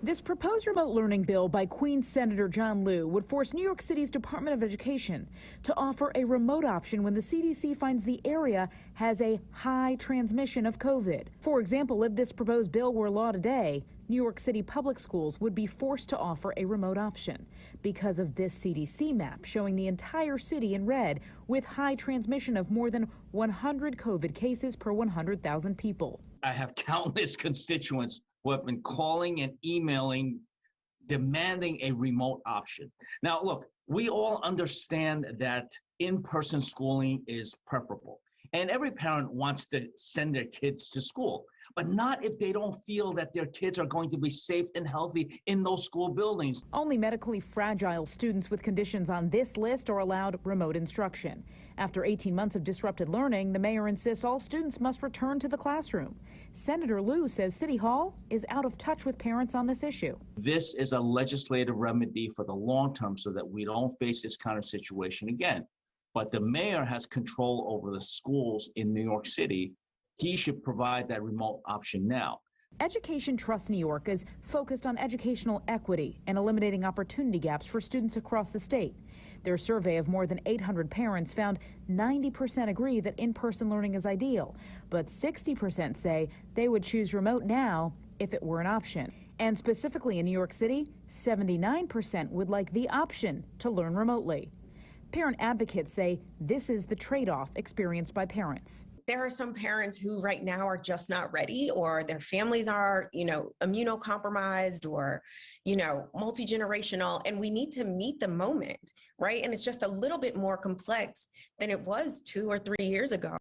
This proposed remote learning bill by Queens Senator John Liu would force New York City's Department of Education to offer a remote option when the CDC finds the area has a high transmission of COVID. For example, if this proposed bill were law today, New York City public schools would be forced to offer a remote option because of this CDC map showing the entire city in red with high transmission of more than 100 COVID cases per 100,000 people. I have countless constituents who have been calling and emailing, demanding a remote option. Now, look, we all understand that in-person schooling is preferable. And every parent wants to send their kids to school, but not if they don't feel that their kids are going to be safe and healthy in those school buildings. Only medically fragile students with conditions on this list are allowed remote instruction. After 18 months of disrupted learning, the mayor insists all students must return to the classroom. Senator Liu says City Hall is out of touch with parents on this issue. This is a legislative remedy for the long term so that we don't face this kind of situation again. But the mayor has control over the schools in New York City. He should provide that remote option now. Education Trust New York is focused on educational equity and eliminating opportunity gaps for students across the state. Their survey of more than 800 parents found 90% agree that in-person learning is ideal, but 60% say they would choose remote now if it were an option. And specifically in New York City, 79% would like the option to learn remotely. Parent advocates say this is the trade-off experienced by parents. There are some parents who right now are just not ready, or their families are, immunocompromised or, multi-generational, and we need to meet the moment, right? And it's just a little bit more complex than it was 2 or 3 years ago.